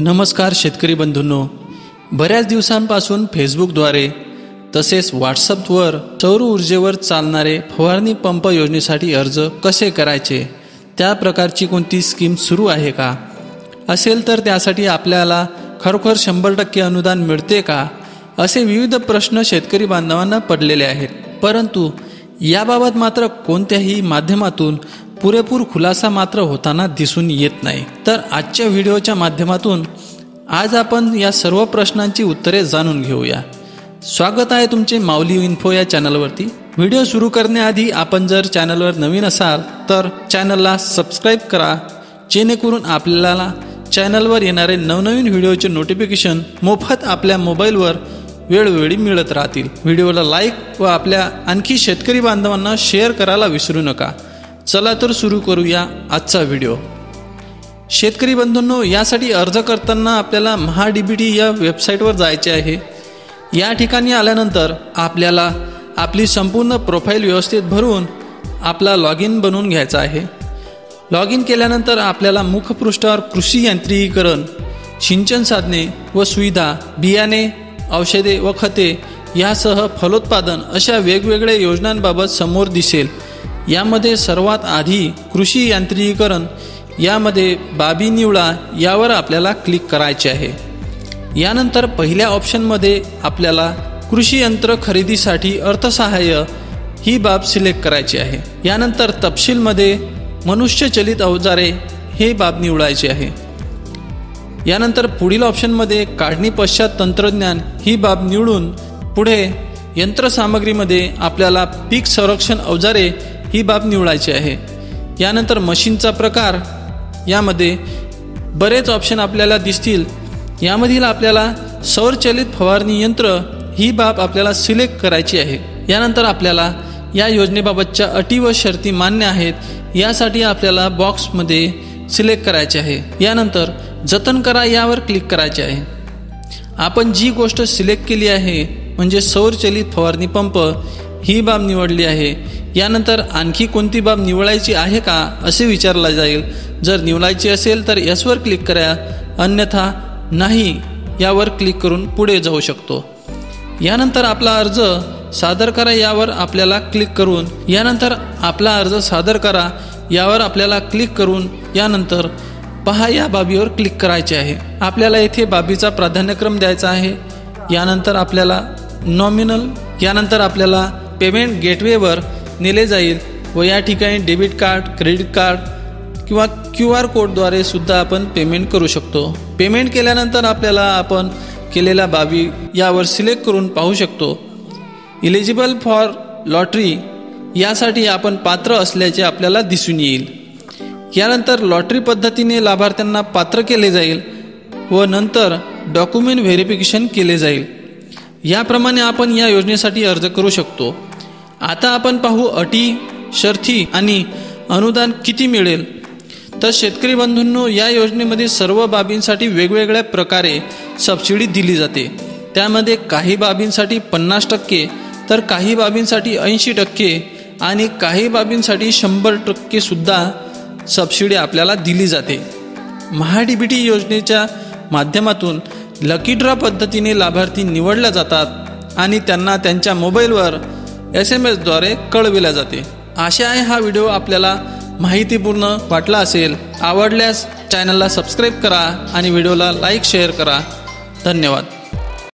नमस्कार शेतकरी बंधूंनो, बऱ्याच दिवसांपासून फेसबुकद्वारे तसेच व्हॉट्सअपवर सौर ऊर्जेवर चालणारे फवारणी पंप योजनेसाठी अर्ज कसे करायचे, त्या प्रकारची कोणती स्कीम सुरू आहे का, असेल तर त्यासाठी आपल्याला खरोखर 100% अनुदान मिळते का, असे विविध प्रश्न शेतकरी बांधवांना पडलेले आहेत. परंतु याबाबत मात्र कोणत्याही माध्यमातून पुरेपूर खुलासा मात्र होताना दिसून येत नाही. तर आजच्या व्हिडिओच्या माध्यमातून आज आपण या सर्व प्रश्नांची उत्तरे जाणून घेऊया. स्वागत आहे तुमचे माऊली इन्फो या चॅनलवरती. व्हिडिओ सुरू करण्याआधी आपण जर चॅनलवर नवीन असाल तर चॅनलला सबस्क्राईब करा, जेणेकरून आपल्याला चॅनलवर येणारे नवनवीन व्हिडिओचे नोटिफिकेशन मोफत आपल्या मोबाईलवर वेळोवेळी मिळत राहतील. व्हिडिओला लाईक व आपल्या आणखी शेतकरी बांधवांना शेअर करायला विसरू नका. चला तर सुरू करूया आजचा व्हिडिओ. शेतकरी बंधूंनो, यासाठी अर्ज करताना आपल्याला महाडीबीटी या वेबसाईटवर जायचे आहे. या ठिकाणी आल्यानंतर आपल्याला आपली संपूर्ण प्रोफाईल व्यवस्थित भरून आपला लॉग इन बनवून घ्यायचा आहे. लॉग इन केल्यानंतर आपल्याला मुखपृष्ठावर कृषी यांत्रिकीकरण, सिंचन साधने व सुविधा, बियाणे, औषधे व खते यासह फलोत्पादन अशा वेगवेगळ्या योजनांबाबत समोर दिसेल. यामध्ये सर्वात आधी कृषी यांत्रिकीकरण यामध्ये बाबी निवडा यावर आपल्याला क्लिक करायचे आहे. यानंतर पहिल्या ऑप्शनमध्ये आपल्याला कृषी यंत्र खरेदीसाठी अर्थसहाय्य ही बाब सिलेक्ट करायची आहे. यानंतर तपशीलमध्ये मनुष्यचलित अवजारे हे बाब निवडायचे आहे. यानंतर पुढील ऑप्शनमध्ये काढणी पश्चात तंत्रज्ञान ही बाब निवडून पुढे यंत्रसामग्रीमध्ये आपल्याला पीक संरक्षण अवजारे ही बाब निवडायची आहे. यानंतर मशीनचा प्रकार यामध्ये बरेच ऑप्शन आपल्याला दिसतील. यामधील आपल्याला सौरचलित फवारणी यंत्र ही बाब आपल्याला सिलेक्ट करायची आहे. यानंतर आपल्याला या योजनेबाबतच्या अटी व शर्ती मान्य आहेत यासाठी आपल्याला बॉक्समध्ये सिलेक्ट करायचे आहे. यानंतर जतन करा यावर क्लिक करायचे आहे. आपण जी गोष्ट सिलेक्ट केली आहे म्हणजे सौरचलित फवारणी पंप ही बाब निवडली आहे. यानंतर आणखी कोणती बाब निवडायची आहे का असे विचारला जाईल. जर निवडायची असेल तर यसवर क्लिक करा, अन्यथा नाही यावर क्लिक करून पुढे जाऊ शकतो. यानंतर आपला अर्ज सादर करा यावर आपल्याला क्लिक करून यानंतर आपला अर्ज सादर करा यावर आपल्याला क्लिक करून यानंतर पहा या बाबीवर क्लिक करायचे आहे. आपल्याला येथे बाबीचा प्राधान्यक्रम द्यायचा आहे. यानंतर आपल्याला नॉमिनल यानंतर आपल्याला पेमेंट गेटवेवर नेले जाईल व या ठिकाणी डेबिट कार्ड, क्रेडिट कार्ड किंवा QR कोडद्वारे सुद्धा आपण पेमेंट करू शकतो. पेमेंट केल्यानंतर आपल्याला आपण केलेल्या बाबी यावर सिलेक्ट करून पाहू शकतो. इलिजिबल फॉर लॉटरी यासाठी आपण पात्र असल्याचे आपल्याला दिसून येईल. यानंतर लॉटरी पद्धतीने लाभार्थ्यांना पात्र केले जाईल व नंतर डॉक्युमेंट व्हेरिफिकेशन केले जाईल. याप्रमाणे आपण या योजनेसाठी अर्ज करू शकतो. आता आपण पाहू अटी, शर्ती आणि अनुदान किती मिळेल. तर शेतकरी बंधूंनो, या योजनेमध्ये सर्व बाबींसाठी वेगवेगळ्या प्रकारे सबसिडी दिली जाते. त्यामध्ये काही बाबींसाठी 50%, तर काही बाबींसाठी 80% आणि काही बाबींसाठी 100% सुद्धा सबसिडी आपल्याला दिली जाते. महाडीबीटी योजनेच्या माध्यमातून लकी ड्रॉ पद्धतीने लाभार्थी निवडल्या जातात आणि त्यांना त्यांच्या मोबाईलवर SMS द्वारे कळविल्या जाते. आशा आहे हा व्हिडिओ आपल्याला माहितीपूर्ण वाटला असेल. आवडल्यास चॅनलला सबस्क्राईब करा आणि व्हिडिओला लाईक शेअर करा. धन्यवाद.